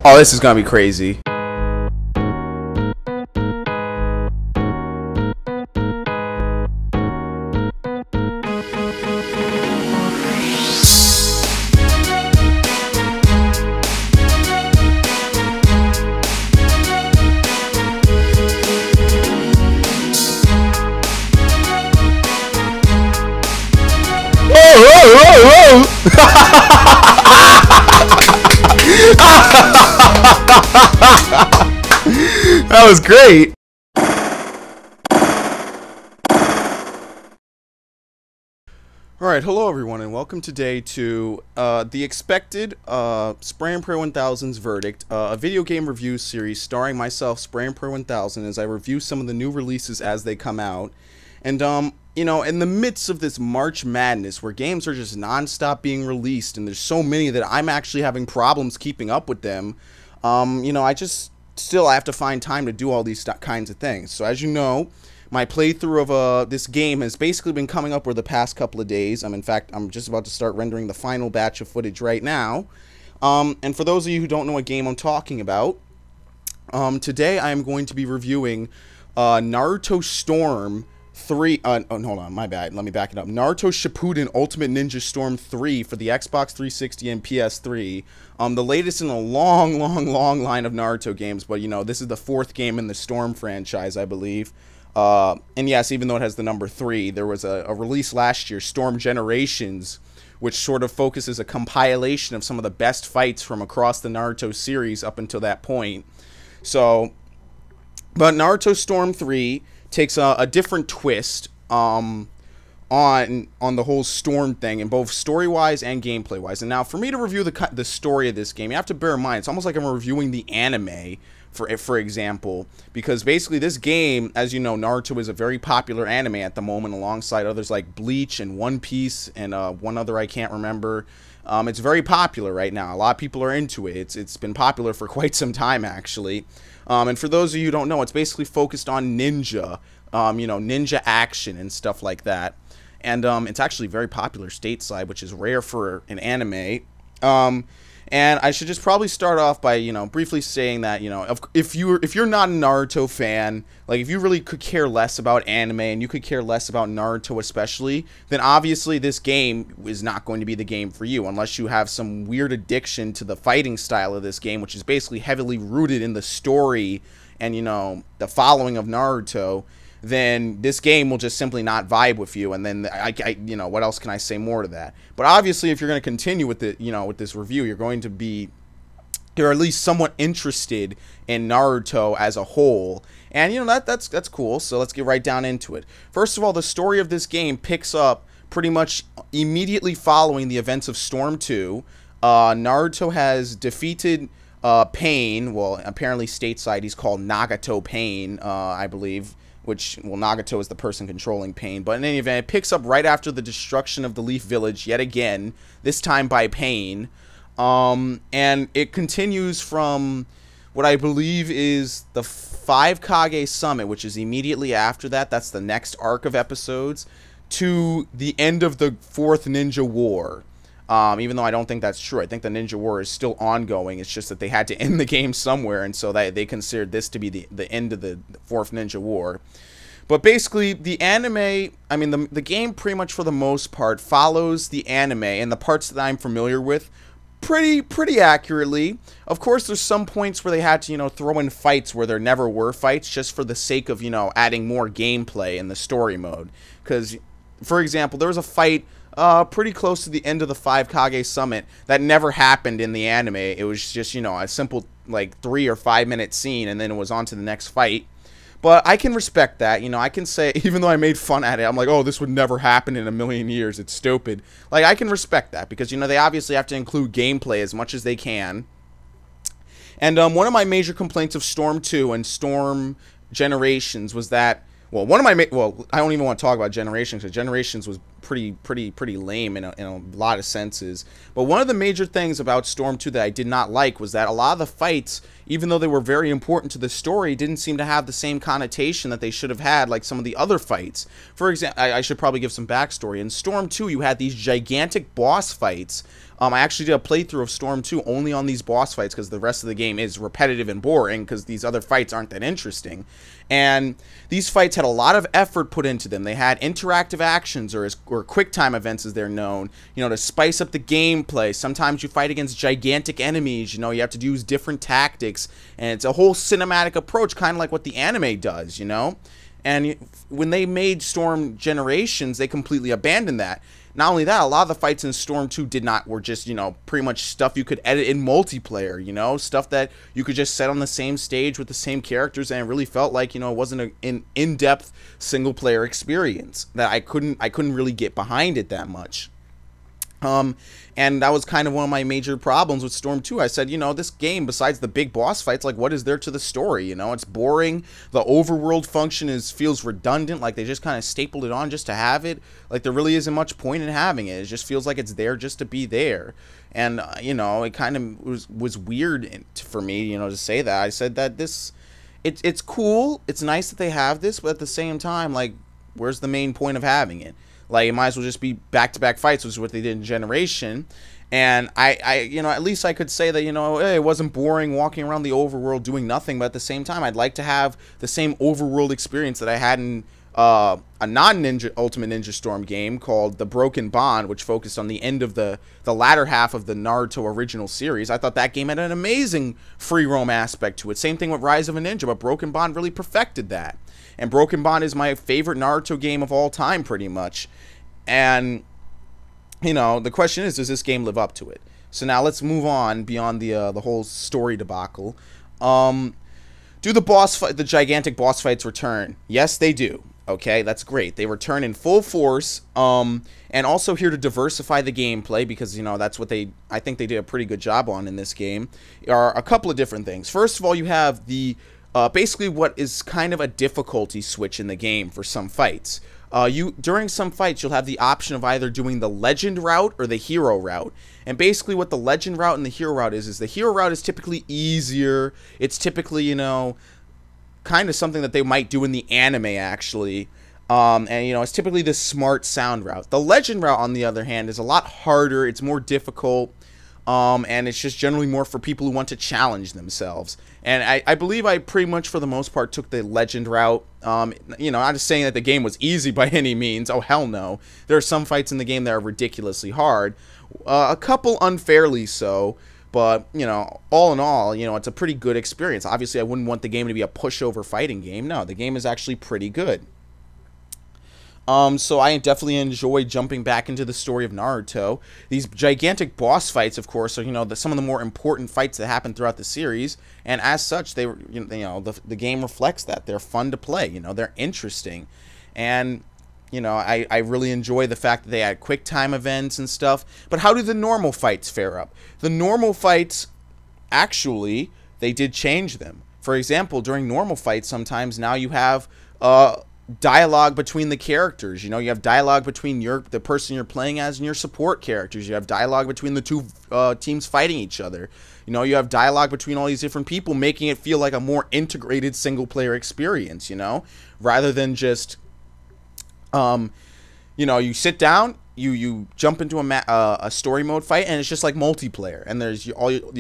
Oh, this is gonna be crazy. That was great. Alright, hello everyone, and welcome today to the expected Spraynpray1000's verdict, a video game review series starring myself, Spraynpray1000, as I review some of the new releases as they come out. And you know, in the midst of this March Madness, where games are just non-stop being released, and there's so many that I'm actually having problems keeping up with them, you know, I have to find time to do all these kinds of things. So as you know, my playthrough of this game has basically been coming up over the past couple of days. In fact, I'm just about to start rendering the final batch of footage right now. And for those of you who don't know what game I'm talking about, today I am going to be reviewing Naruto Storm 3, hold on, my bad, let me back it up. Naruto Shippuden Ultimate Ninja Storm 3 for the Xbox 360 and PS3. The latest in a long line of Naruto games, but you know, this is the 4th game in the Storm franchise, I believe. And yes, even though it has the number 3, there was a release last year, Storm Generations, which sort of focuses a compilation of some of the best fights from across the Naruto series up until that point. So, but Naruto Storm 3 takes a different twist on the whole Storm thing, in both story-wise and gameplay-wise. And now, for me to review the story of this game, you have to bear in mind, it's almost like I'm reviewing the anime, for example, because basically this game, as you know, Naruto is a very popular anime at the moment, alongside others like Bleach and One Piece and one other I can't remember. It's very popular right now. A lot of people are into it. It's been popular for quite some time, actually. And for those of you who don't know, it's basically focused on ninja, you know, ninja action and stuff like that. And it's actually very popular stateside, which is rare for an anime. And I should just probably start off by, you know, briefly saying that, you know, if you're not a Naruto fan, like if you really could care less about anime and you could care less about Naruto especially, then obviously this game is not going to be the game for you unless you have some weird addiction to the fighting style of this game, which is basically heavily rooted in the story and, you know, the following of Naruto. Then this game will just simply not vibe with you, and then you know, what else can I say more to that? But obviously, if you're going to continue with the, you know, with this review, you're at least somewhat interested in Naruto as a whole, and you know that's cool. So let's get right down into it. First of all, the story of this game picks up pretty much immediately following the events of Storm 2. Naruto has defeated Pain. Well, apparently stateside he's called Nagato Pain, I believe. Which, well, Nagato is the person controlling Pain. But in any event, it picks up right after the destruction of the Leaf Village, yet again, this time by Pain. And it continues from what I believe is the 5 Kage Summit, which is immediately after that. That's the next arc of episodes, to the end of the 4th Ninja War. Even though I don't think that's true. I think the Ninja War is still ongoing. It's just that they had to end the game somewhere, and so they considered this to be the end of the 4th Ninja War. But basically, the anime, I mean, the game pretty much for the most part follows the anime and the parts that I'm familiar with pretty accurately. Of course, there's some points where they had to, you know, throw in fights where there never were fights, just for the sake of, you know, adding more gameplay in the story mode. Because, for example, there was a fight pretty close to the end of the 5 Kage Summit that never happened in the anime. It was just, you know, a simple, like, 3 or 5 minute scene, and then it was on to the next fight. But I can respect that, you know, I can say, even though I made fun at it, I'm like, oh, this would never happen in a million years, it's stupid. Like, I can respect that, because, you know, they obviously have to include gameplay as much as they can. And one of my major complaints of Storm 2 and Storm Generations was that, well, I don't even want to talk about Generations, because Generations was pretty lame in a lot of senses. But one of the major things about Storm 2 that I did not like was that a lot of the fights, even though they were very important to the story, didn't seem to have the same connotation that they should have had like some of the other fights. For example, I should probably give some backstory. In Storm 2, you had these gigantic boss fights. I actually did a playthrough of Storm 2 only on these boss fights because the rest of the game is repetitive and boring because these other fights aren't that interesting. And these fights had a lot of effort put into them. They had interactive actions or quick time events as they're known, you know, to spice up the gameplay. Sometimes you fight against gigantic enemies, you know, you have to use different tactics, and it's a whole cinematic approach, kind of like what the anime does, you know. And when they made Storm Generations, they completely abandoned that. Not only that, a lot of the fights in Storm 2 were just, you know, pretty much stuff you could edit in multiplayer, you know, stuff that you could just set on the same stage with the same characters, and it really felt like, you know, it wasn't an in-depth single-player experience that I couldn't really get behind it that much. And that was kind of one of my major problems with Storm 2. I said, you know, this game, besides the big boss fights, like, what is there to the story? You know, it's boring. The overworld function feels redundant. Like, they just kind of stapled it on just to have it. Like, there really isn't much point in having it. It just feels like it's there just to be there. And, you know, it kind of was weird for me, you know, to say that. I said that it's cool. It's nice that they have this, but at the same time, like, where's the main point of having it? Like, it might as well just be back-to-back fights, which is what they did in Generation. And I you know, at least I could say that, you know, hey, it wasn't boring walking around the overworld doing nothing. But at the same time, I'd like to have the same overworld experience that I had in a non-Ninja Ultimate Ninja Storm game called The Broken Bond, which focused on the end of the latter half of the Naruto original series. I thought that game had an amazing free roam aspect to it. Same thing with Rise of a Ninja, but Broken Bond really perfected that. And Broken Bond is my favorite Naruto game of all time, pretty much. And, you know, the question is, does this game live up to it? So now let's move on beyond the whole story debacle. Do the gigantic boss fights return? Yes, they do. Okay, that's great. They return in full force, and also here to diversify the gameplay, because, you know, that's what I think they did a pretty good job on in this game, are a couple of different things. First of all, you have the basically what is kind of a difficulty switch in the game for some fights. During some fights, you'll have the option of either doing the legend route or the hero route. And basically what the legend route and the hero route is the hero route is typically easier. It's typically, you know, kind of something that they might do in the anime, actually. And, you know, it's typically the smart sound route. The legend route, on the other hand, is a lot harder. It's more difficult. And it's just generally more for people who want to challenge themselves. And I believe I pretty much, for the most part, took the legend route. You know, I'm just saying that the game was easy by any means. Oh, hell no. There are some fights in the game that are ridiculously hard. A couple unfairly so. But, you know, all in all, you know, it's a pretty good experience. Obviously, I wouldn't want the game to be a pushover fighting game. No, the game is actually pretty good. So I definitely enjoy jumping back into the story of Naruto. These gigantic boss fights, of course, are, you know, some of the more important fights that happen throughout the series, and as such, the game reflects that. They're fun to play, you know, they're interesting, and, you know, I really enjoy the fact that they had quick time events and stuff. But how do the normal fights fare up? The normal fights, actually, they did change them. For example, during normal fights, sometimes now you have dialogue between the characters. You know, you have dialogue between the person you're playing as and your support characters. You have dialogue between the two teams fighting each other. You know, you have dialogue between all these different people, making it feel like a more integrated single player experience, you know, rather than just you know, you sit down, you jump into a story mode fight, and it's just like multiplayer, and the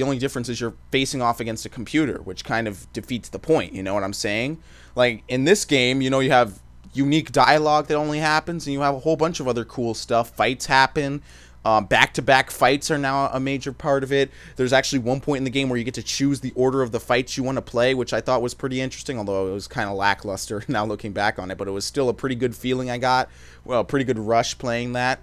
only difference is you're facing off against a computer, which kind of defeats the point. You know what I'm saying? Like, in this game, you know, you have unique dialogue that only happens, and you have a whole bunch of other cool stuff. Fights happen. Back-to-back fights are now a major part of it. There's actually one point in the game where you get to choose the order of the fights you want to play, which I thought was pretty interesting, although it was kind of lackluster now looking back on it, but it was still a pretty good feeling I got. Well, a pretty good rush playing that.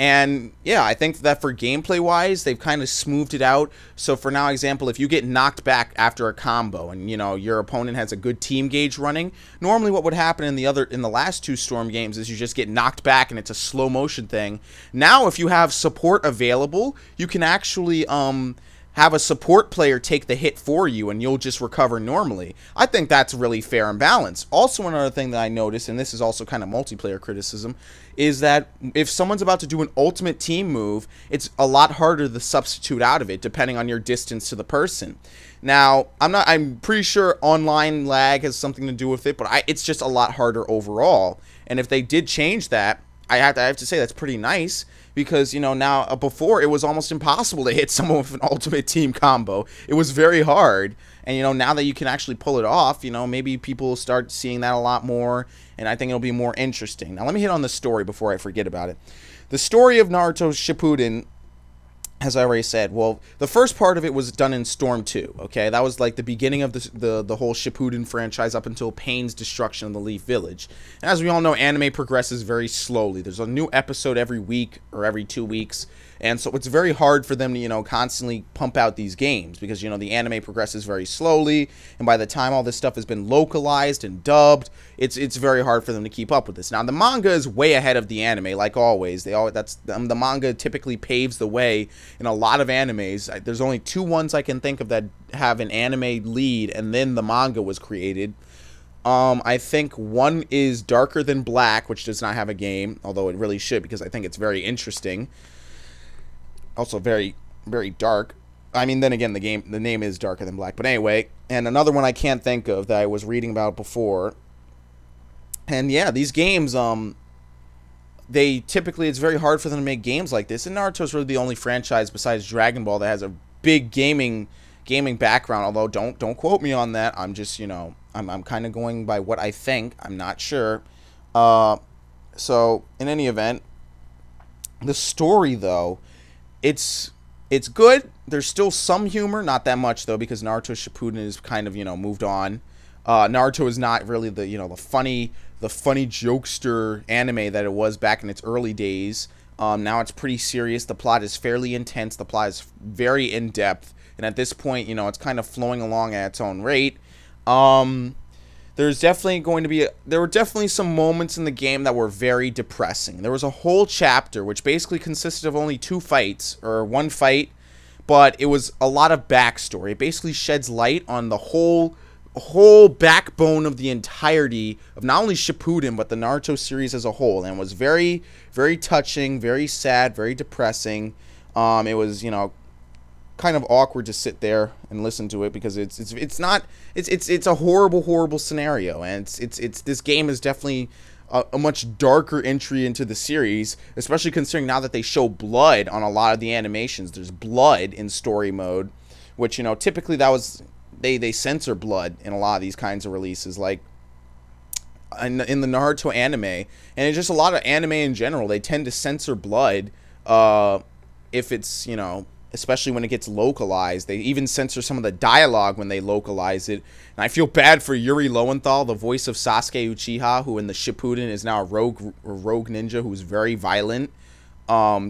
And yeah, I think that for gameplay wise, they've kind of smoothed it out. So for now, example, if you get knocked back after a combo and, you know, your opponent has a good team gauge running, normally what would happen in the last two Storm games is you just get knocked back and it's a slow motion thing. Now, if you have support available, you can actually have a support player take the hit for you and you'll just recover normally. I think that's really fair and balanced. Also, another thing that I noticed, and this is also kind of multiplayer criticism, is that if someone's about to do an ultimate team move, it's a lot harder to substitute out of it depending on your distance to the person. Now, I'm pretty sure online lag has something to do with it, but it's just a lot harder overall. And if they did change that, I have to say that's pretty nice, because, you know, now before it was almost impossible to hit someone with an ultimate team combo. It was very hard. And, you know, now that you can actually pull it off, you know, maybe people will start seeing that a lot more, and I think it'll be more interesting. Now, let me hit on the story before I forget about it. The story of Naruto Shippuden, as I already said, well, the first part of it was done in Storm 2, okay? That was like the beginning of the whole Shippuden franchise up until Pain's destruction of the Leaf Village. And as we all know, anime progresses very slowly. There's a new episode every week or every 2 weeks, and so it's very hard for them to, you know, constantly pump out these games because, you know, the anime progresses very slowly, and by the time all this stuff has been localized and dubbed, it's very hard for them to keep up with this. Now, the manga is way ahead of the anime, like always. The manga typically paves the way in a lot of animes. There's only 2 ones I can think of that have an anime lead, and then the manga was created. I think one is Darker Than Black, which does not have a game, although it really should, because I think it's very interesting. Also very, very dark. I mean, then again, the name is Darker Than Black. But anyway, and another one I can't think of that I was reading about before. And yeah, these games, they typically, it's very hard for them to make games like this. And Naruto's really the only franchise besides Dragon Ball that has a big gaming background. Although don't quote me on that. I'm just, you know, I'm kind of going by what I think. I'm not sure. So in any event, the story though, it's good. There's still some humor, not that much though, because Naruto Shippuden is kind of, you know, moved on. Naruto is not really the, you know, the funny jokester anime that it was back in its early days. Now it's pretty serious. The plot is fairly intense. The plot is very in depth, and at this point, you know, it's kind of flowing along at its own rate. There were definitely some moments in the game that were very depressing. There was a whole chapter which basically consisted of only 2 fights, or 1 fight, but it was a lot of backstory. It basically sheds light on the whole backbone of the entirety of not only Shippuden but the Naruto series as a whole, and it was very, very touching, very sad, very depressing. It was, you know, kind of awkward to sit there and listen to it, because it's a horrible scenario, and this game is definitely a much darker entry into the series, especially considering now that they show blood on a lot of the animations. There's blood in story mode, which, you know, typically that was they censor blood in a lot of these kinds of releases, like in the Naruto anime, and it's just a lot of anime in general. They tend to censor blood if it's, you know, especially when it gets localized. They even censor some of the dialogue when they localize it. And I feel bad for Yuri Lowenthal, the voice of Sasuke Uchiha, who in the Shippuden is now a rogue ninja who's very violent,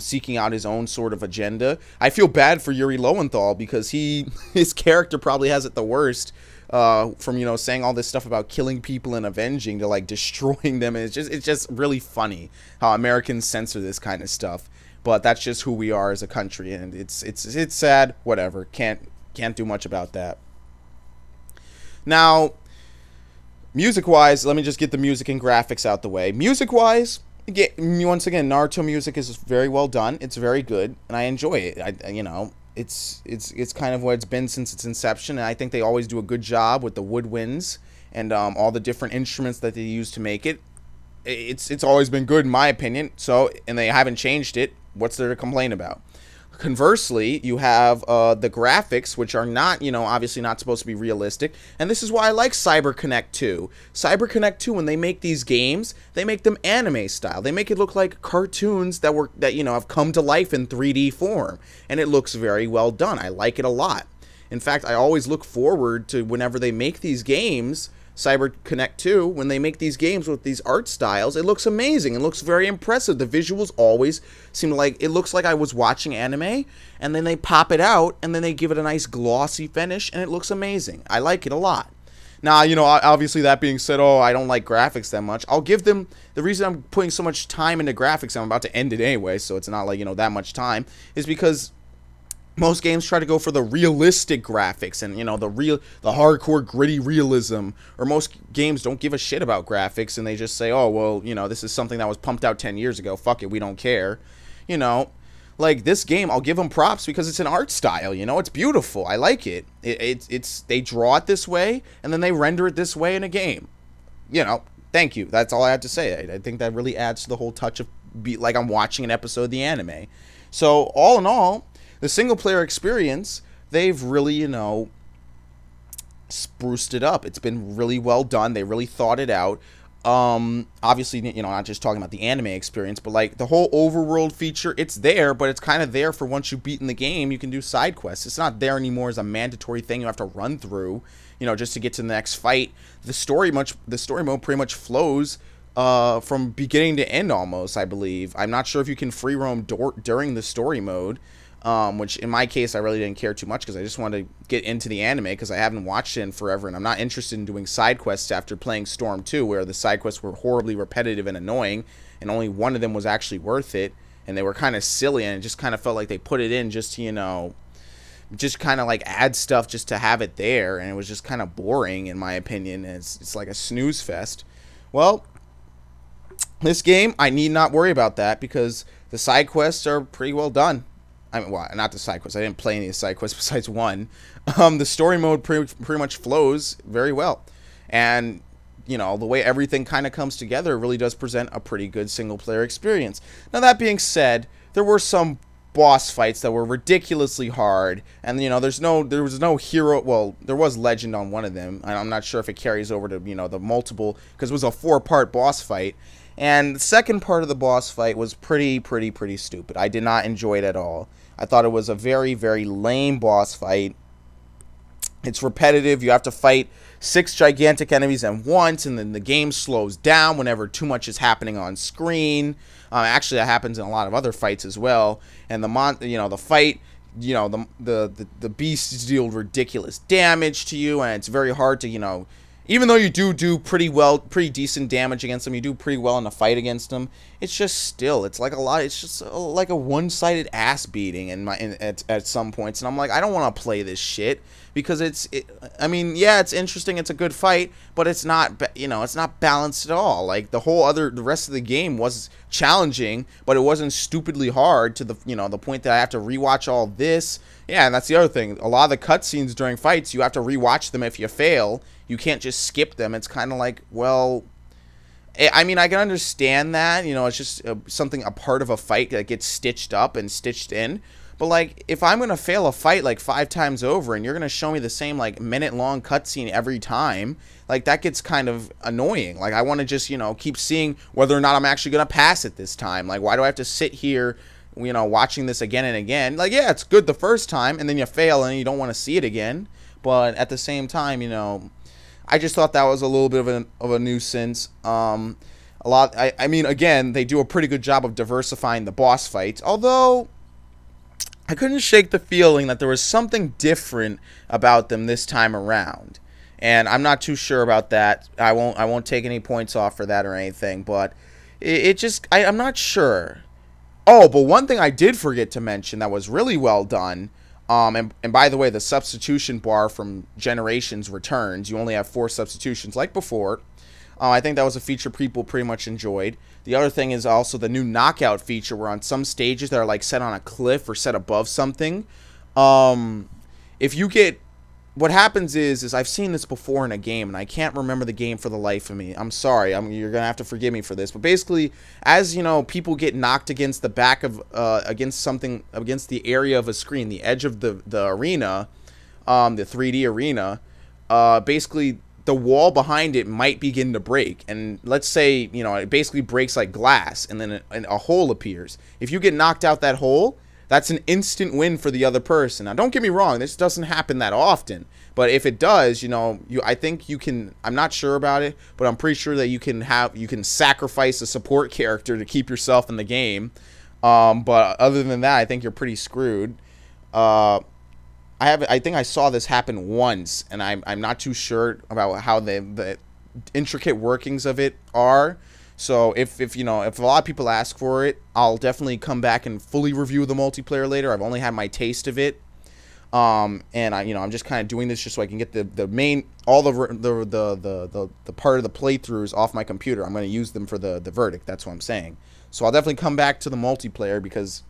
seeking out his own sort of agenda. I feel bad for Yuri Lowenthal because his character probably has it the worst, from, you know, saying all this stuff about killing people and avenging to, like, destroying them. And it's just really funny how Americans censor this kind of stuff. But that's just who we are as a country, and it's sad. Whatever, can't do much about that. Now, music-wise, let me just get the music and graphics out the way. Music-wise, once again, Naruto music is very well done. It's very good, and I enjoy it. You know, it's kind of what it's been since its inception, and I think they always do a good job with the woodwinds and all the different instruments that they use to make it. It's always been good in my opinion. So, and they haven't changed it. What's there to complain about? Conversely, you have the graphics, which are not, you know, obviously not supposed to be realistic. And this is why I like CyberConnect 2. CyberConnect 2, when they make these games, they make them anime style. They make it look like cartoons that you know, have come to life in 3D form. And it looks very well done. I like it a lot. In fact, I always look forward to whenever they make these games, CyberConnect 2, when they make these games with these art styles, it looks amazing. It looks very impressive. The visuals always seem like, it looks like I was watching anime, and then they pop it out, and then they give it a nice glossy finish, and it looks amazing. I like it a lot. Now, you know, obviously that being said, I don't like graphics that much. I'll give them, the reason I'm putting so much time into graphics, I'm about to end it anyway, so it's not like, you know, that much time, is because most games try to go for the realistic graphics and, the hardcore gritty realism, or most games don't give a shit about graphics and they just say, oh well, this is something that was pumped out 10 years ago, fuck it, we don't care. Like this game, I'll give them props because it's an art style, it's beautiful, I like it. It's they draw it this way and then they render it this way in a game. Thank you, that's all I have to say. I think that really adds to the whole touch of like I'm watching an episode of the anime. So all in all, the single player experience, they've really, spruced it up. It's been really well done. They really thought it out. Obviously, not just talking about the anime experience, but like the whole overworld feature, it's there, but it's kind of there for once you've beaten the game, you can do side quests. It's not there anymore as a mandatory thing you have to run through, just to get to the next fight. The story mode pretty much flows from beginning to end almost, I believe. I'm not sure if you can free roam during the story mode. Which in my case I really didn't care too much because I just wanted to get into the anime because I haven't watched it in forever and I'm not interested in doing side quests after playing Storm 2, where the side quests were horribly repetitive and annoying and only one of them was actually worth it, and they were kind of silly and it just kind of felt like they put it in just to, just kind of like add stuff just to have it there, and it was just kind of boring in my opinion, and it's like a snooze fest. Well, this game, I need not worry about that because the side quests are pretty well done. I mean, well, not the side quests. I didn't play any of the side quests besides one. The story mode pretty much flows very well. And, the way everything kind of comes together really does present a pretty good single-player experience. Now, that being said, there were some boss fights that were ridiculously hard. And, there was no hero. Well, there was legend on one of them. And I'm not sure if it carries over to, the multiple, because it was a 4-part boss fight. And the second part of the boss fight was pretty stupid. I did not enjoy it at all. I thought it was a very, very lame boss fight. It's repetitive. You have to fight 6 gigantic enemies at once, and then the game slows down whenever too much is happening on screen. Actually, that happens in a lot of other fights as well. And the fight, the beasts deal ridiculous damage to you, and it's very hard to, even though you do pretty decent damage against them, you do pretty well in the fight against them, it's just still, it's just like a one-sided ass beating at some points, and I'm like, I don't want to play this shit, because I mean, yeah, it's interesting, it's a good fight, but it's not, it's not balanced at all. Like, the rest of the game was challenging, but it wasn't stupidly hard to the point that I have to rewatch all this. Yeah, and that's the other thing. A lot of the cutscenes during fights, you have to rewatch them if you fail. You can't just skip them. It's kind of like, well, I mean, I can understand that. It's just a part of a fight that gets stitched up and stitched in. But, like, if I'm going to fail a fight, like, 5 times over, and you're going to show me the same, like, minute-long cutscene every time, like, that gets kind of annoying. Like, I want to just, keep seeing whether or not I'm actually going to pass it this time. Like, why do I have to sit here, watching this again and again? Like, yeah, it's good the first time, and then you fail, and you don't want to see it again. But at the same time, I just thought that was a little bit of a nuisance. I mean, again, they do a pretty good job of diversifying the boss fights, although I couldn't shake the feeling that there was something different about them this time around, and I'm not too sure about that. I won't take any points off for that or anything, but I'm not sure. Oh, but one thing I did forget to mention that was really well done. And by the way, the substitution bar from Generations returns. You only have 4 substitutions like before. I think that was a feature people pretty much enjoyed. The other thing is also the new knockout feature, where on some stages that are like set on a cliff or set above something, if you get, what happens is I've seen this before in a game, and I can't remember the game for the life of me. I'm sorry. You're gonna have to forgive me for this. But basically, as people get knocked against the back of against the area of a screen, the edge of the arena, the 3D arena, basically the wall behind it might begin to break, and let's say it basically breaks like glass, and then a hole appears. If you get knocked out that hole, that's an instant win for the other person. Now, don't get me wrong, this doesn't happen that often, but if it does, I think you can, I'm not sure about it, but I'm pretty sure that you can sacrifice a support character to keep yourself in the game. But other than that, I think you're pretty screwed. I think I saw this happen once, and I'm not too sure about how the intricate workings of it are. So if a lot of people ask for it, I'll definitely come back and fully review the multiplayer later. I've only had my taste of it. And I'm just kind of doing this just so I can get the main, all the part of the playthroughs off my computer. I'm going to use them for the verdict. That's what I'm saying. So I'll definitely come back to the multiplayer because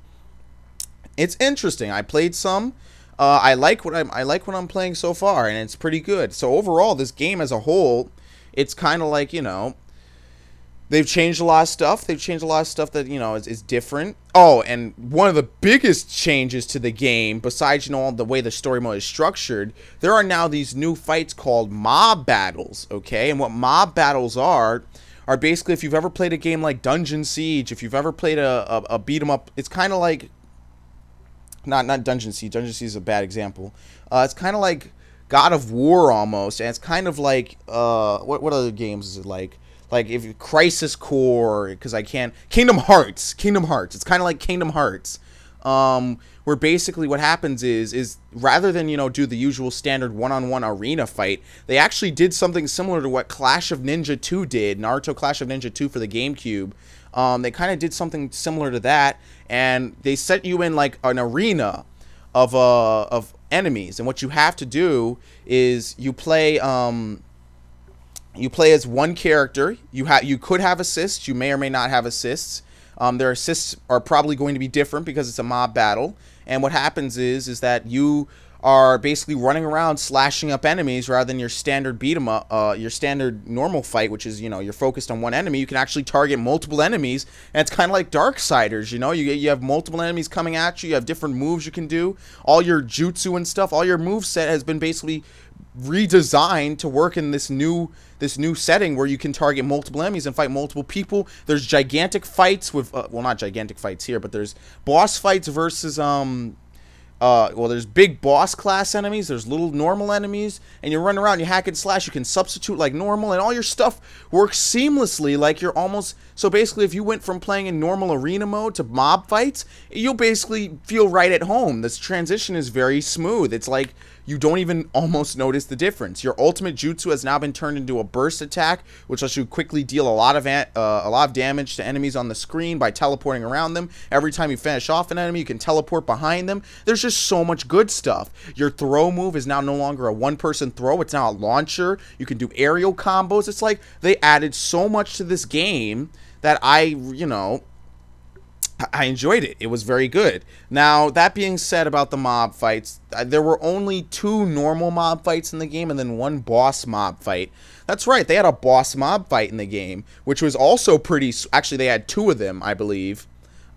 it's interesting. I played some. I like what I'm playing so far, and it's pretty good. So overall, this game as a whole, it's kind of like, they've changed a lot of stuff. They've changed a lot of stuff that, is different. Oh, and one of the biggest changes to the game, besides, all the way the story mode is structured, there are now these new fights called mob battles, okay? And what mob battles are basically, if you've ever played a game like Dungeon Siege, if you've ever played a beat 'em up, it's kind of like, not Dungeon Siege. Dungeon Siege is a bad example. It's kind of like God of War almost, and it's kind of like, what other games is it like? Like if Crisis Core, because I can't, Kingdom Hearts. It's kind of like Kingdom Hearts, where basically what happens is rather than do the usual standard one-on-one arena fight, they actually did something similar to what Clash of Ninja 2 did, Naruto Clash of Ninja 2 for the GameCube. They kind of did something similar to that, and they set you in like an arena of enemies, and what you have to do is you play as one character. You could have assists. You may or may not have assists. Their assists are probably going to be different because it's a mob battle. And what happens is that you are basically running around slashing up enemies rather than your standard beat 'em up, your standard normal fight, which is you're focused on one enemy. You can actually target multiple enemies, and it's kind of like Darksiders. You have multiple enemies coming at you. You have different moves you can do. All your jutsu and stuff, all your move set has been basically redesigned to work in this new setting where you can target multiple enemies and fight multiple people. There's gigantic fights with well, not gigantic fights here, but there's boss fights versus well, there's big boss class enemies, there's little normal enemies, and you run around, you hack and slash, you can substitute like normal, and all your stuff works seamlessly, like you're almost, so basically if you went from playing in normal arena mode to mob fights, you'll basically feel right at home. This transition is very smooth. It's like you don't even almost notice the difference. Your ultimate jutsu has now been turned into a burst attack, which lets you quickly deal a lot of damage to enemies on the screen by teleporting around them. Every time you finish off an enemy, you can teleport behind them. There's just so much good stuff. Your throw move is now no longer a one-person throw. It's now a launcher. You can do aerial combos. It's like they added so much to this game that I enjoyed it. It was very good. Now, that being said about the mob fights, there were only 2 normal mob fights in the game and then 1 boss mob fight. That's right, they had a boss mob fight in the game, which was also pretty, actually they had 2 of them, I believe,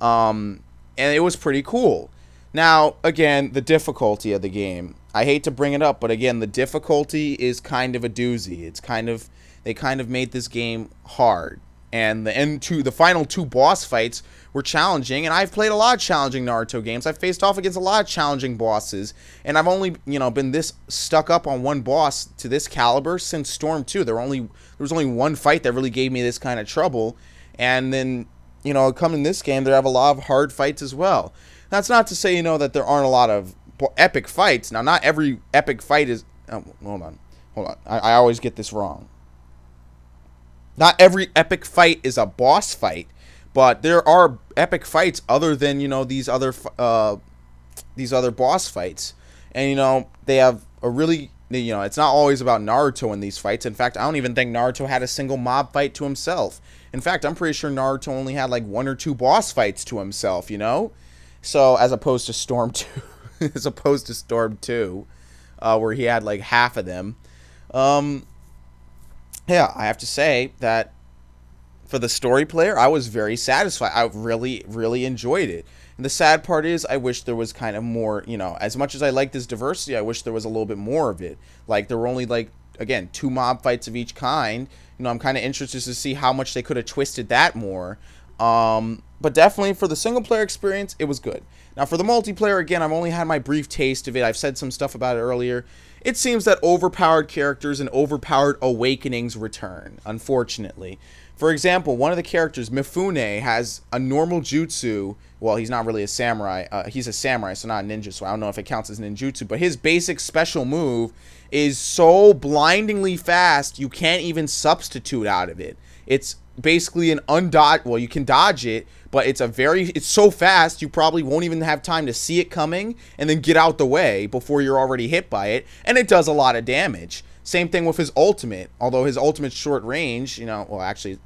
and it was pretty cool. Now, again, the difficulty of the game. I hate to bring it up, but again, the difficulty is kind of a doozy. It's kind of, they kind of made this game hard. And the final 2 boss fights were challenging, and I've played a lot of challenging Naruto games. I've faced off against a lot of challenging bosses, and I've only, been this stuck up on one boss to this caliber since Storm 2. There was only one fight that really gave me this kind of trouble, and then, coming this game, there have a lot of hard fights as well. That's not to say, that there aren't a lot of epic fights. Now, not every epic fight is... Oh, hold on. I always get this wrong. Not every epic fight is a boss fight, but there are epic fights other than, these other boss fights. And, they have a really, it's not always about Naruto in these fights. In fact, I don't even think Naruto had a single mob fight to himself. In fact, I'm pretty sure Naruto only had like 1 or 2 boss fights to himself, So, as opposed to Storm 2, where he had like half of them. Yeah, I have to say that for the story player, I was very satisfied. I really, really enjoyed it. And the sad part is, I wish there was kind of more, as much as I like this diversity, I wish there was a little bit more of it. Like, there were only, like, again, 2 mob fights of each kind. I'm kind of interested to see how much they could have twisted that more. But definitely for the single player experience, it was good. Now, for the multiplayer, again, I've only had my brief taste of it. I've said some stuff about it earlier. It seems that overpowered characters and overpowered awakenings return, unfortunately. For example, one of the characters, Mifune, has a normal jutsu. Well, he's not really a samurai. He's a samurai, so not a ninja, so I don't know if it counts as ninjutsu. But his basic special move is so blindingly fast, you can't even substitute out of it. It's basically an undodge. Well, you can dodge it, but it's so fast you probably won't even have time to see it coming and then get out the way before you're already hit by it, and it does a lot of damage. Same thing with his ultimate, although his ultimate's short range, well, actually,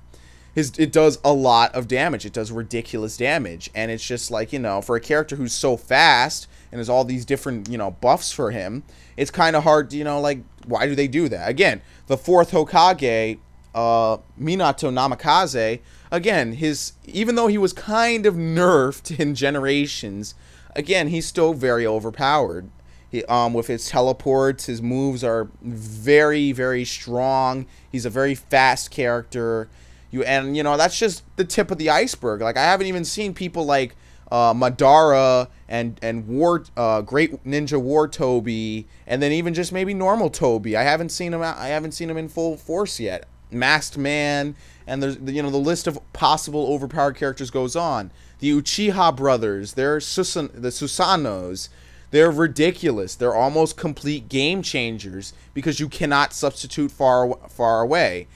it does a lot of damage. It does ridiculous damage, and it's just like, for a character who's so fast and has all these different, buffs for him, it's kind of hard, like, why do they do that? Again, the fourth Hokage, Minato Namikaze, again, even though he was kind of nerfed in Generations, again, he's still very overpowered. With his teleports, his moves are very, very strong. He's a very fast character. That's just the tip of the iceberg. Like, I haven't even seen people like Madara and Great Ninja War Toby, and then even just maybe normal Toby. I haven't seen him in full force yet. Masked Man, and there's the list of possible overpowered characters goes on. The Uchiha brothers, the Susanos. They're ridiculous. They're almost complete game changers because you cannot substitute far away,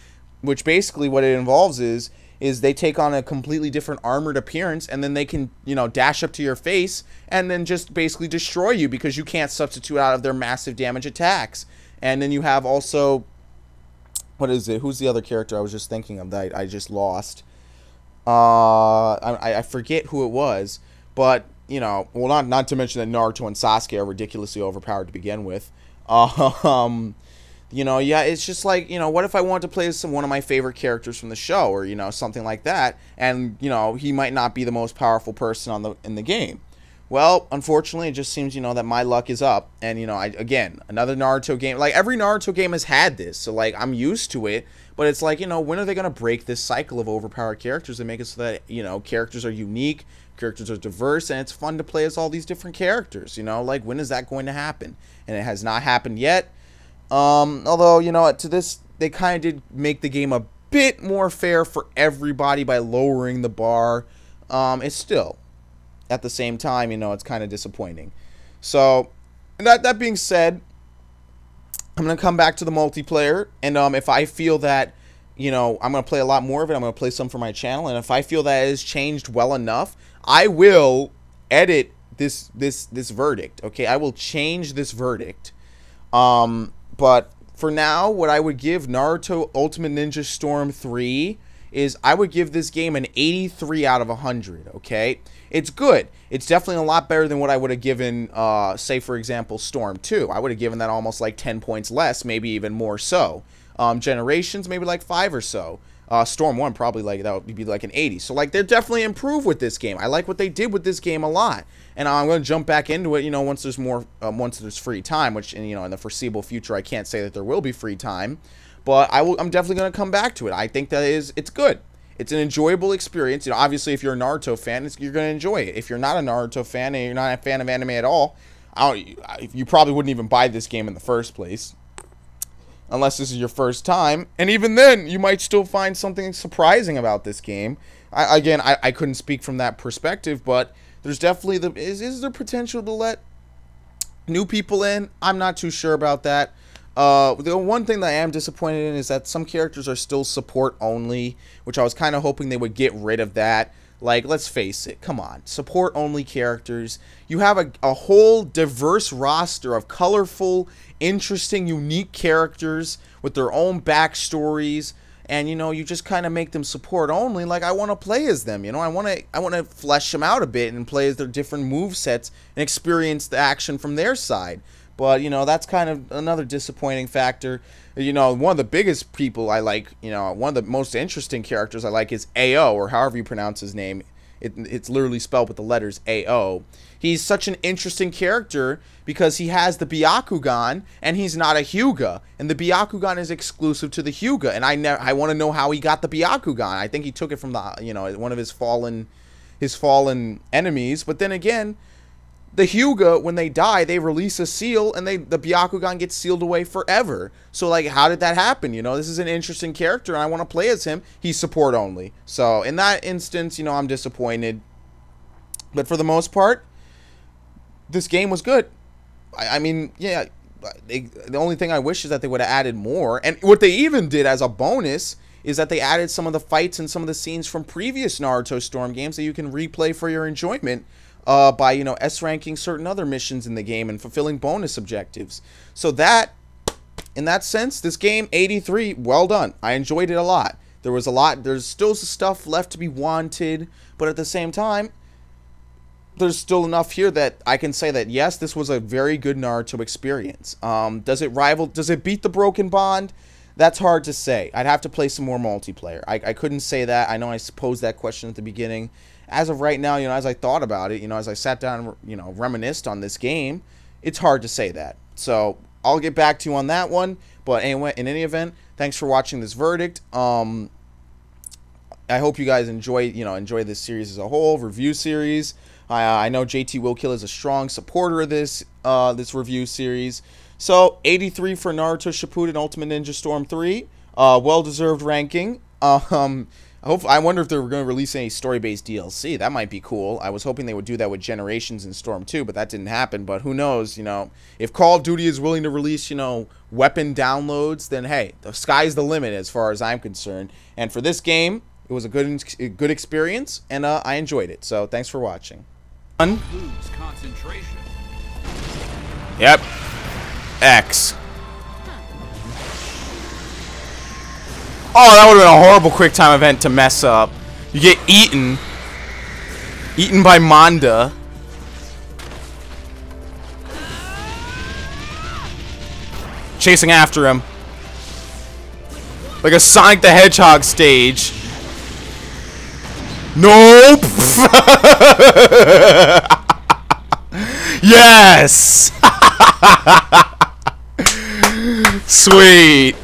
which basically what it involves is they take on a completely different armored appearance, and then they can, dash up to your face and then just basically destroy you because you can't substitute out of their massive damage attacks. And then you have also, what is it? Who's the other character I was just thinking of that I just lost? I forget who it was, but well, not to mention that Naruto and Sasuke are ridiculously overpowered to begin with. Yeah, it's just like, what if I wanted to play as one of my favorite characters from the show, or something like that, and he might not be the most powerful person in the game. Well, unfortunately, it just seems that my luck is up, and again, another Naruto game. Like, every Naruto game has had this, so like I'm used to it. But it's like, when are they gonna break this cycle of overpowered characters and make it so that characters are unique, characters are diverse, and it's fun to play as all these different characters? Like, when is that going to happen? And it has not happened yet. Although, to this, they kind of did make the game a bit more fair for everybody by lowering the bar. It's still, at the same time, it's kind of disappointing. So, that being said, I'm going to come back to the multiplayer, and if I feel that, I'm going to play a lot more of it, I'm going to play some for my channel, and if I feel that it has changed well enough, I will edit this verdict, okay? I will change this verdict. But for now, what I would give Naruto Ultimate Ninja Storm 3 is I would give this game an 83 out of 100, okay? It's good. It's definitely a lot better than what I would have given, say, for example, Storm 2. I would have given that almost like 10 points less, maybe even more so. Generations, maybe like 5 or so. Storm 1, probably like, that would be like an 80. So, like, they're definitely improved with this game. I like what they did with this game a lot. And I'm going to jump back into it, once there's more, once there's free time, which, in the foreseeable future, I can't say that there will be free time. But I'm definitely going to come back to it. I think that it's good. It's an enjoyable experience. Obviously, if you're a Naruto fan, you're going to enjoy it. If you're not a Naruto fan and you're not a fan of anime at all, you probably wouldn't even buy this game in the first place. Unless this is your first time. And even then, you might still find something surprising about this game. I couldn't speak from that perspective, but there's definitely is there potential to let new people in? I'm not too sure about that. The one thing that I am disappointed in is that some characters are still support only, which I was kind of hoping they would get rid of that. Like, let's face it, come on, support only characters. You have a whole diverse roster of colorful, interesting, unique characters with their own backstories, and you just kind of make them support only. Like, I want to play as them, I want to flesh them out a bit and play as their different move sets and experience the action from their side. But, that's kind of another disappointing factor. One of the biggest people I like, one of the most interesting characters I like is AO, or however you pronounce his name. It's literally spelled with the letters AO. He's such an interesting character because he has the Byakugan, and he's not a Hyuga. And the Byakugan is exclusive to the Hyuga. And I want to know how he got the Byakugan. I think he took it from the, one of his fallen enemies. But then again, the Hyuga, when they die, they release a seal, and the Byakugan gets sealed away forever. So, like, how did that happen? This is an interesting character, and I want to play as him. He's support only. So, in that instance, I'm disappointed. But for the most part, this game was good. I mean, yeah, the only thing I wish is that they would have added more. And what they even did as a bonus is that they added some of the fights and some of the scenes from previous Naruto Storm games that you can replay for your enjoyment by, you know, S-ranking certain other missions in the game and fulfilling bonus objectives. So that, in that sense, this game, 83, well done. I enjoyed it a lot. There was a lot, there's still stuff left to be wanted, but at the same time, there's still enough here that I can say that, yes, this was a very good Naruto experience. Does it beat the Broken Bond? That's hard to say. I'd have to play some more multiplayer. I couldn't say that. I know I posed that question at the beginning. As of right now, you know, as I thought about it, you know, as I sat down and, you know, reminisced on this game, it's hard to say that. So I'll get back to you on that one. But anyway, in any event, thanks for watching this verdict. I hope you guys enjoy this series as a whole, review series. I know JT Willkill is a strong supporter of this this review series. So 83 for Naruto Shippuden Ultimate Ninja Storm 3, well-deserved ranking. I wonder if they were going to release any story-based DLC. That might be cool. I was hoping they would do that with Generations in Storm 2, but that didn't happen. But who knows? You know, if Call of Duty is willing to release, you know, weapon downloads, then hey, the sky's the limit as far as I'm concerned. And for this game, it was a good experience, and I enjoyed it. So thanks for watching. Lose concentration. Yep. X. Oh, that would have been a horrible quick time event to mess up. You get eaten. Eaten by Manda. Chasing after him. Like a Sonic the Hedgehog stage. Nope. Yes. Sweet.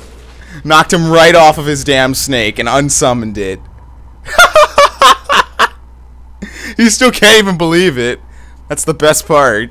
Knocked him right off of his damn snake and unsummoned it. He still can't even believe it. That's the best part.